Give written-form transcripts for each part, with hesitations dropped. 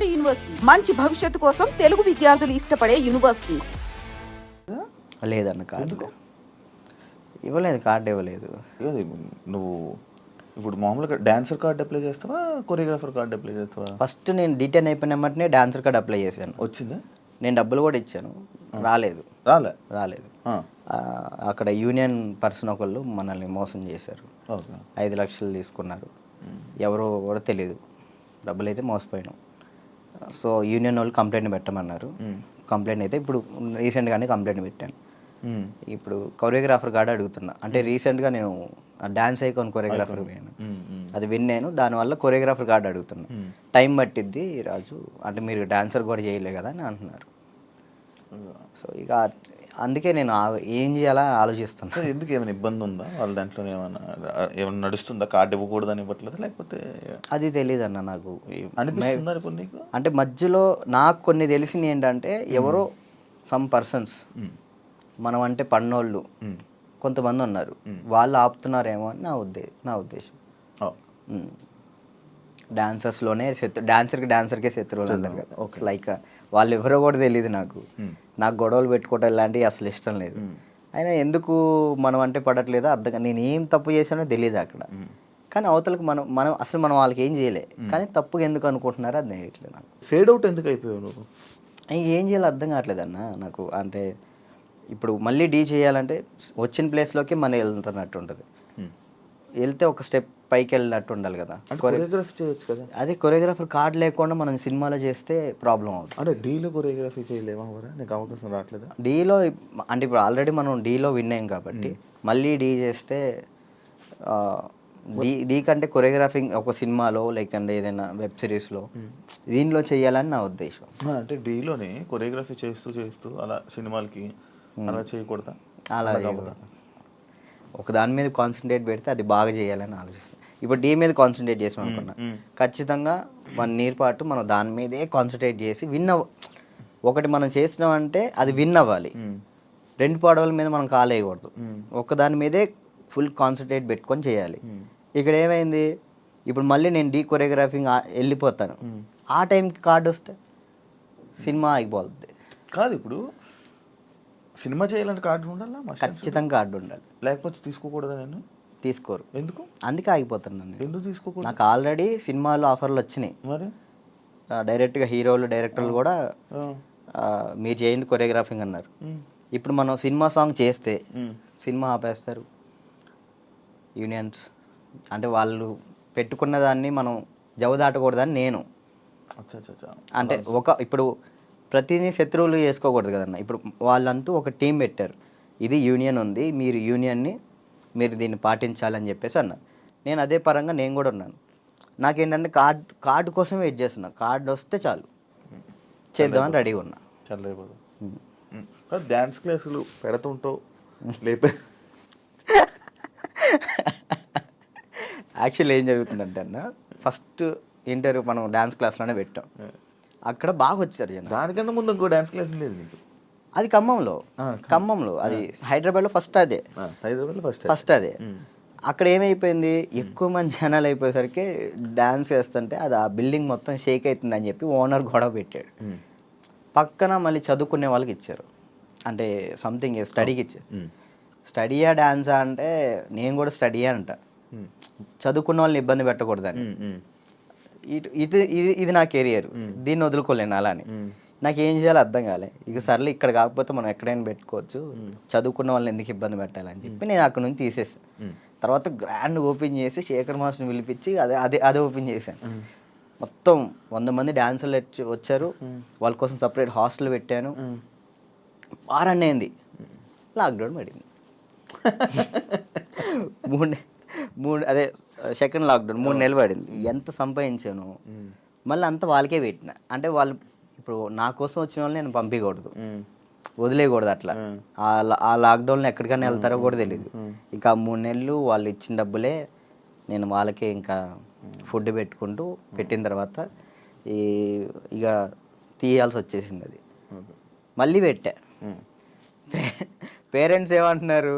నాడు యూనివర్సిటీ మంచి భవిష్యత్తు కోసం తెలుగు విద్యార్థులు ఇష్టపడే యూనివర్సిటీ. లేదన్న కార్డు ఇవ్వలేదు, కార్డు ఇవ్వలేదు. నువ్వు ఇప్పుడు మామూలుగా డాన్సర్ కార్డు అప్లై చేస్తావా, కొరియోగ్రాఫర్ కార్డు అప్లై చేస్తావా? ఫస్ట్ నేను డీటెయిన్ అయిపోయిన వెంటనే డాన్సర్ కార్డు అప్లై చేశాను. వచ్చిందా? నేను డబ్బులు కూడా ఇచ్చాను, రాలేదు. అక్కడ యూనియన్ పర్సన్ ఒకళ్ళు మనల్ని మోసం చేశారు. 5 లక్షలు తీసుకున్నారు. ఎవరో కూడా తెలియదు. డబ్బులు అయితే మోసపోయినాం. సో యూనియన్ వాళ్ళు కంప్లైంట్ పెట్టమన్నారు. కంప్లైంట్ అయితే ఇప్పుడు రీసెంట్గానే కంప్లైంట్ పెట్టాను. ఇప్పుడు కొరియోగ్రాఫర్ కార్డు అడుగుతున్నా. అంటే రీసెంట్గా నేను డాన్స్ ఐకాన్ కొరియోగ్రాఫర్ పోయాను, అది విన్నాను. దానివల్ల కొరియోగ్రాఫర్ కార్డు అడుగుతున్నా. టైం పట్టిద్ది రాజు, అంటే మీరు డాన్సర్ కూడా చేయలే కదా అని అంటున్నారు. సో ఇక అందుకే నేను ఏం చేయాలా ఆలోచిస్తాను. ఎందుకు ఏమైనా ఇబ్బంది ఉందా వాళ్ళ దాంట్లో? ఏమైనా నడుస్తుందా? కార్డు ఇవ్వకూడదని ఇవ్వట్లేదు లేకపోతే? అది తెలియదు అన్న, నాకు అనిపిస్తుందా నీకు? అంటే మధ్యలో నాకు కొన్ని తెలిసింది ఏంటంటే, ఎవరో సమ్ పర్సన్స్ మనం అంటే పన్నోళ్ళు కొంతమంది ఉన్నారు, వాళ్ళు ఆపుతున్నారేమో అని నా ఉద్దేశం. డాన్సర్స్లోనే డాన్సర్కే శత్రువులు అన్నారు కదా. లైక్ వాళ్ళు ఎవరో కూడా తెలియదు నాకు గొడవలు పెట్టుకోవటం ఇలాంటివి అసలు ఇష్టం లేదు. అయినా ఎందుకు మనం అంటే పడట్లేదో అర్థం. నేను ఏం తప్పు చేశానో తెలియదు అక్కడ. కానీ అవతలకు మనం అసలు మనం వాళ్ళకి ఏం చేయలే, కానీ తప్పుగా ఎందుకు అనుకుంటున్నారో అది తెలియట్లేదు నాకు. ఫేడ్ అవుట్ ఎందుకు అయిపోయావు నువ్వు? ఏం చేయాలో అర్థం కావట్లేదన్న నాకు. అంటే ఇప్పుడు మళ్ళీ డీ చేయాలంటే వచ్చిన ప్లేస్లోకి మనం వెళ్తున్నట్టు ఉంటుంది. వెళ్తే ఒక స్టెప్ పైకి వెళ్ళినట్టు ఉండాలి కదా. కొరియోగ్రఫీ చేయొచ్చు కదా. అదే కొరియోగ్రాఫర్ కార్డు లేకుండా మనం సినిమాలో చేస్తే ప్రాబ్లం అవుతుంది. అంటే డీలో కొరియోగ్రఫీ చేయలేమా? నీకు అవకాశం రావట్లేదా డీలో? అంటే ఇప్పుడు ఆల్రెడీ మనం డీలో విన్నాం కాబట్టి మళ్ళీ డీ చేస్తే డీ కంటే కొరియోగ్రాఫింగ్ ఒక సినిమాలో లేకంటే ఏదైనా వెబ్ సిరీస్లో దీనిలో చేయాలని నా ఉద్దేశం. అంటే డీలోనే కొరియోగ్రఫీ చేస్తూ అలా సినిమాలకి అలా చేయకూడదా? అలా ఒక దాని మీద కాన్సన్ట్రేట్ పెడితే అది బాగా చేయాలని ఆలోచిస్తాను. ఇప్పుడు డీ మీద కాన్సన్ట్రేట్ చేసాం అనుకున్నా, ఖచ్చితంగా 1 ఇయర్ పాటు మనం దాని మీదే కాన్సన్ట్రేట్ చేసి ఒకటి మనం చేసినామంటే అది విన్ అవ్వాలి. 2 పడవల మీద మనం కాలేయకూడదు, ఒక దాని మీదే ఫుల్ కాన్సన్ట్రేట్ పెట్టుకొని చేయాలి. ఇక్కడ ఏమైంది, ఇప్పుడు మళ్ళీ నేను డీ కొరియోగ్రాఫింగ్ వెళ్ళిపోతాను, ఆ టైంకి కార్డు వస్తే సినిమా ఆగిపోతుంది. కాదు, ఇప్పుడు సినిమా చేయాలంటే కార్డు ఉండాలా? ఖచ్చితంగా కార్డు ఉండాలి, లేకపోతే తీసుకోకూడదా? నేను తీసుకోరు. ఎందుకు? అందుకే ఆగిపోతున్నాను. ఎందుకు తీసుకోకూడదు? నాకు ఆల్రెడీ సినిమాలో ఆఫర్లు వచ్చినాయి. మరి డైరెక్ట్గా హీరోలు డైరెక్టర్లు కూడా మీరు చేయండి కొరియోగ్రాఫింగ్ అన్నారు. ఇప్పుడు మనం సినిమా సాంగ్ చేస్తే సినిమా ఆపేస్తారు యూనియన్స్. అంటే వాళ్ళు పెట్టుకున్న దాన్ని మనం జవదాటకూడదని నేను. అంటే ఇప్పుడు ప్రతిదీ శత్రువులు చేసుకోకూడదు కదన్న. ఇప్పుడు వాళ్ళంటూ ఒక టీం పెట్టారు, ఇది యూనియన్ ఉంది, మీరు యూనియన్ని మీరు దీన్ని పాటించాలని చెప్పేసి అన్నారు. నేను అదే పరంగా నేను కూడా ఉన్నాను. నాకేంటంటే కార్డు కోసం వెయిట్ చేస్తున్నా. కార్డు వస్తే చాలు చేద్దామని రెడీగా ఉన్నా. డ్యాన్స్ క్లాసులు పెడుతుంటావు లేపే. యాక్చువల్లీ ఏం జరుగుతుందంటే అన్న, ఫస్ట్ ఇంటర్వ్యూ మనం డ్యాన్స్ క్లాస్లోనే పెట్టాం. అక్కడ బాగా వచ్చారు జనం. దానికన్నా ముందు ఇంకో డ్యాన్స్ క్లాస్ లేదు నీకు? అది ఖమ్మంలో అది హైదరాబాద్లో ఫస్ట్ అదే. ఫస్ట్ అదే. అక్కడ ఏమైపోయింది, ఎక్కువ మంది జనాలు అయిపోయేసరికి డ్యాన్స్ వేస్తుంటే అది ఆ బిల్డింగ్ మొత్తం షేక్ అవుతుంది అని చెప్పి ఓనర్ గొడవ పెట్టాడు. పక్కన మళ్ళీ చదువుకునే వాళ్ళకి ఇచ్చారు, అంటే సంథింగ్ స్టడీకి ఇచ్చారు. స్టడీయా డ్యాన్సా అంటే నేను కూడా స్టడీయా అంట, చదువుకున్న వాళ్ళని ఇబ్బంది పెట్టకూడదని. ఇది నా కెరియర్, దీన్ని వదులుకోలేను అలానే. నాకు ఏం చేయాలో అర్థం కాలే. ఇక సర్లే ఇక్కడ కాకపోతే మనం ఎక్కడైనా పెట్టుకోవచ్చు, చదువుకున్న వాళ్ళని ఎందుకు ఇబ్బంది పెట్టాలని చెప్పి నేను అక్కడ నుంచి తీసేసాను. తర్వాత గ్రాండ్ ఓపెన్ చేసి శేఖర్ మాస్టర్ని పిలిపించి అదే ఓపెన్ చేశాను. మొత్తం 100 మంది డాన్సర్లు వచ్చారు, వాళ్ళ కోసం సపరేట్ హాస్టల్ పెట్టాను. వారాన్ని అయింది, లాక్డౌన్ పడింది. అదే సెకండ్ లాక్డౌన్ 3 నెలలు పడింది. ఎంత సంపాదించాను మళ్ళీ అంతా వాళ్ళకే పెట్టిన. అంటే వాళ్ళు ఇప్పుడు నా కోసం వచ్చిన వాళ్ళని నేను పంపించకూడదు, వదిలేయకూడదు. అట్లా ఆ లాక్డౌన్లో ఎక్కడికైనా వెళ్తారో కూడా తెలియదు. ఇంకా 3 నెలలు వాళ్ళు ఇచ్చిన డబ్బులే నేను వాళ్ళకే ఇంకా ఫుడ్ పెట్టుకుంటూ పెట్టిన తర్వాత ఇక తీయాల్సి వచ్చేసింది. అది మళ్ళీ పెట్టా. పేరెంట్స్ ఏమంటున్నారు,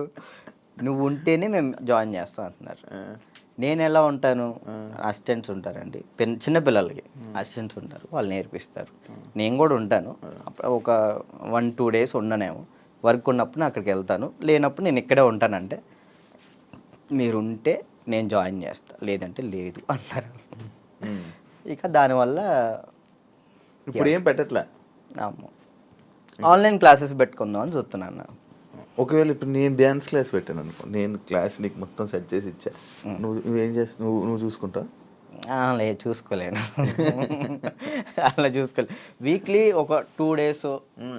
నువ్వు ఉంటేనే మేము జాయిన్ చేస్తాం అంటున్నారు. నేను ఎలా ఉంటాను, అసిస్టెంట్స్ ఉంటారండి, చిన్న పిల్లలకి అసిస్టెంట్స్ ఉంటారు, వాళ్ళు నేర్పిస్తారు. నేను కూడా ఉంటాను. ఒక 1-2 డేస్ ఉండనేమో, వర్క్ ఉన్నప్పుడు నేను అక్కడికి వెళ్తాను, లేనప్పుడు నేను ఇక్కడే ఉంటానంటే మీరు ఉంటే నేను జాయిన్ చేస్తా, లేదంటే లేదు అన్నారు. ఇక దానివల్ల ఇప్పుడు ఏం పెట్టట్లే. ఆన్లైన్ క్లాసెస్ పెట్టుకుందాం అని చూస్తున్నాను. ఒకవేళ ఇప్పుడు నేను డ్యాన్స్ క్లాస్ పెట్టాను అనుకో, నేను క్లాస్ నీకు మొత్తం సెట్ చేసి ఇచ్చా, నువ్వేం చేస్తా, నువ్వు చూసుకుంటావు? లేదు, చూసుకోలేను. అలా చూసుకోలేదు. వీక్లీ ఒక 2 days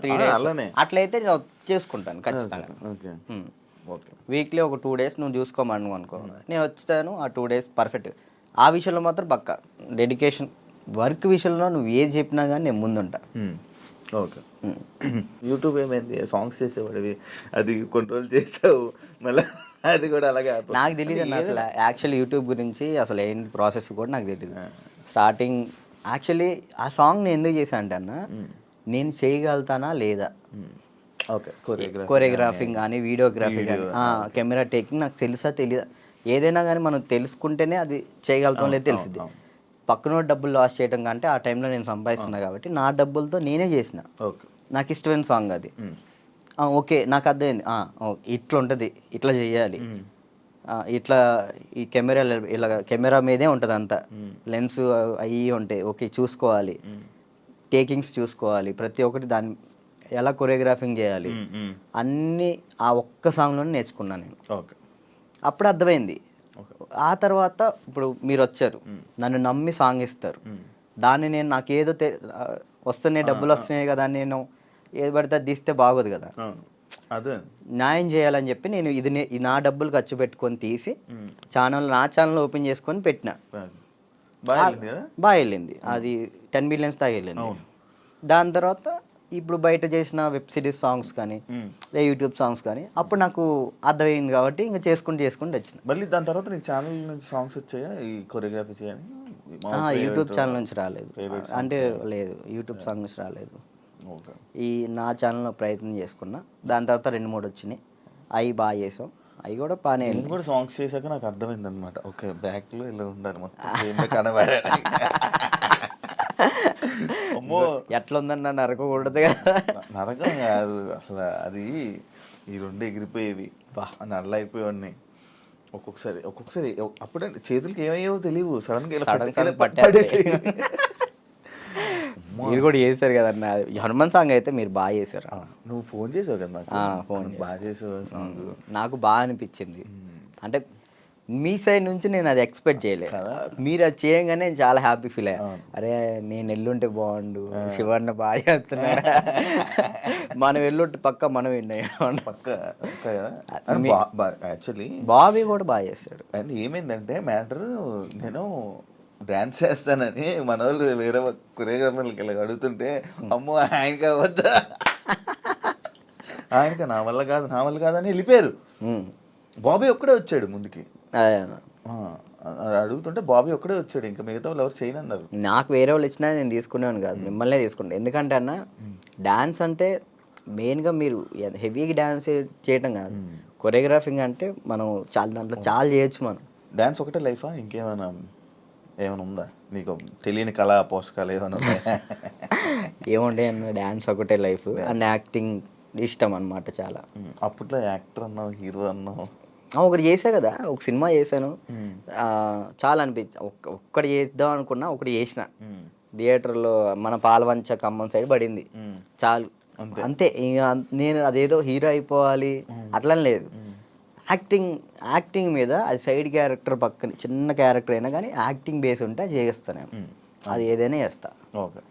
3 days అలానే అట్లయితే నేను చేసుకుంటాను ఖచ్చితంగా. Okay okay. వీక్లీ ఒక 2 days నువ్వు చూసుకోమను అనుకో, నేను వచ్చాను ఆ 2 days పర్ఫెక్ట్. ఆ విషయంలో మాత్రం పక్కా డెడికేషన్. వర్క్ విషయంలో నువ్వు ఏది చెప్పినా కానీ నేను ముందుంటా. ఓకే. యూట్యూబ్ ఏమైంది, సాంగ్స్ చేసేవాడివి, అది కొన్ని రోజులు చేసావు, మళ్ళీ అది కూడా అలాగే నాకు తెలియదు అన్న అసలు యాక్చువల్లీ యూట్యూబ్ గురించి అసలు ఏంటి ప్రాసెస్ కూడా నాకు తెలియదు. స్టార్టింగ్ యాక్చువల్లీ ఆ సాంగ్ నేను ఎందుకు చేశాను అంటే అన్న, నేను చేయగలుగుతానా లేదా, ఓకే, కొరియోగ్రాఫింగ్ కానీ వీడియోగ్రఫీ కానీ కెమెరా టేకింగ్ నాకు తెలుసా తెలియదా, ఏదైనా కానీ మనం తెలుసుకుంటేనే అది చేయగలుగుతాం లేదు తెలిసింది. పక్కన డబ్బులు లాస్ చేయడం కంటే ఆ టైంలో నేను సంపాదిస్తున్నా కాబట్టి నా డబ్బులతో నేనే చేసిన, నాకు ఇష్టమైన సాంగ్ అది. ఓకే, నాకు అర్థమైంది, ఇట్లా ఉంటుంది, ఇట్లా చేయాలి, ఇట్లా ఈ కెమెరా ఇలా కెమెరా మీదే ఉంటుంది అంతా, లెన్స్ అవి ఉంటాయి, ఓకే చూసుకోవాలి, టేకింగ్స్ చూసుకోవాలి, ప్రతి ఒక్కటి దాన్ని ఎలా కొరియోగ్రాఫింగ్ చేయాలి అన్నీ ఆ ఒక్క సాంగ్లోనే నేర్చుకున్నాను నేను. అప్పుడు అర్థమైంది. ఆ తర్వాత ఇప్పుడు మీరు వచ్చారు, నన్ను నమ్మి సాంగ్ ఇస్తారు, దాన్ని నేను నాకేదో వస్తున్నాయి, డబ్బులు వస్తున్నాయి కదా, నేను ఏది పడితే అది తీస్తే బాగోదు కదా, న్యాయం చేయాలని చెప్పి నేను ఇది నా డబ్బులు ఖర్చు పెట్టుకొని తీసి నా ఛానల్ ఓపెన్ చేసుకొని పెట్టిన. బాగా వెళ్ళింది, అది 10 millions దాకా వెళ్ళింది. దాని తర్వాత ఇప్పుడు బయట చేసిన వెబ్ సిరీస్ సాంగ్స్ కానీ యూట్యూబ్ సాంగ్స్ కానీ అప్పుడు నాకు అర్థమైంది కాబట్టి ఇంకా చేసుకుంటూ వచ్చిన. మళ్ళీ దాని తర్వాత నీకు ఛానల్ నుంచి సాంగ్స్ వచ్చాయా ఈ కొరియోగ్రఫీ చేయని? యూట్యూబ్ ఛానల్ నుంచి రాలేదు, అంటే లేదు, యూట్యూబ్ సాంగ్ నుంచి రాలేదు. ఈ నా ఛానల్లో ప్రయత్నం చేసుకున్నా, దాని తర్వాత 2-3 వచ్చినాయి, అవి బాగా చేసాం, అవి కూడా బాగానే. నేను కూడా సాంగ్స్ చేశాక నాకు అర్థమైంది అనమాట, ఓకే బ్యాక్లో ఇలా ఉండాలి మొత్తం కనబడే. అమ్మో ఎట్లా ఉందన్న నరకకూడదు కదా. నరకం కాదు అసలు, అది ఈ రెండు ఎగిరిపోయేవి, నల్ల అయిపోయేవాడిని. ఒక్కొక్కసారి అప్పుడే చేతులకి ఏమయ్యేవో తెలియవు, సడన్గా పట్టేసి. మీరు కూడా చేశారు కదన్న హనుమాన్ సాంగ్, అయితే మీరు బాగా చేశారు. నువ్వు ఫోన్ చేసావు కదా నాకు, ఫోన్ బాగా చేసావు, నాకు బాగా అనిపించింది. అంటే మీ సైడ్ నుంచి నేను అది ఎక్స్పెక్ట్ చేయలేదు, మీరు అది చేయగానే నేను చాలా హ్యాపీ ఫీల్ అయ్యా. అరే నేను ఎల్లుంటే బాగుండు, శివన్న బాగా చేస్తున్నాడు, మనం ఎల్లుంటే పక్క మనం విన్నాం పక్క. యాక్చువల్లీ బాబీ కూడా బాగా చేస్తాడు. అండ్ ఏమైందంటే మ్యాటర్, నేను డాన్స్ చేస్తానని మన వాళ్ళు వేరే కొరియోగ్రాఫర్లకి ఇలా అడుగుతుంటే, అమ్మో ఆయన కావద్దా, ఆయనక నా వల్ల కాదు అని వెళ్ళిపోయారు. బాబీ ఒక్కడే వచ్చాడు ముందుకి, అడుగుతుంటే బాబీ ఒక్కడే వచ్చాడు, ఇంకా మిగతా వాళ్ళు ఎవరు చేయను అన్నారు. నాకు వేరే వాళ్ళు ఇచ్చినా నేను తీసుకునేవాను కాదు, మిమ్మల్నే తీసుకుంటాను. ఎందుకంటే అన్న డాన్స్ అంటే మెయిన్గా మీరు హెవీగా డాన్స్ చేయటం కాదు, కొరియోగ్రాఫింగ్ అంటే మనం దాంట్లో చాలా చేయొచ్చు. మనం డాన్స్ ఒకటే లైఫా, ఇంకేమైనా ఉందా నీకు తెలియని కళా పోషకాలు ఏమైనా ఉన్నాయా? ఏముండే అన్న, డాన్స్ ఒకటే లైఫ్ అండ్ యాక్టింగ్ ఇష్టం అనమాట చాలా. అప్పట్లో యాక్టర్ అన్నావు, హీరో అన్నావు, ఒకటి చేసా కదా, ఒక సినిమా చేశాను, చాలా అనిపించి ఒక్కటి చేద్దాం అనుకున్నా, ఒకటి చేసిన థియేటర్లో మన పాలవంచ ఖమ్మం సైడ్ పడింది, చాలు అంతే. ఇంకా నేను అదేదో హీరో అయిపోవాలి అట్లని లేదు, యాక్టింగ్ మీద అది సైడ్ క్యారెక్టర్ పక్కన చిన్న క్యారెక్టర్ అయినా కానీ యాక్టింగ్ బేస్ ఉంటే చేస్తాను, అది ఏదైనా చేస్తా. ఓకే.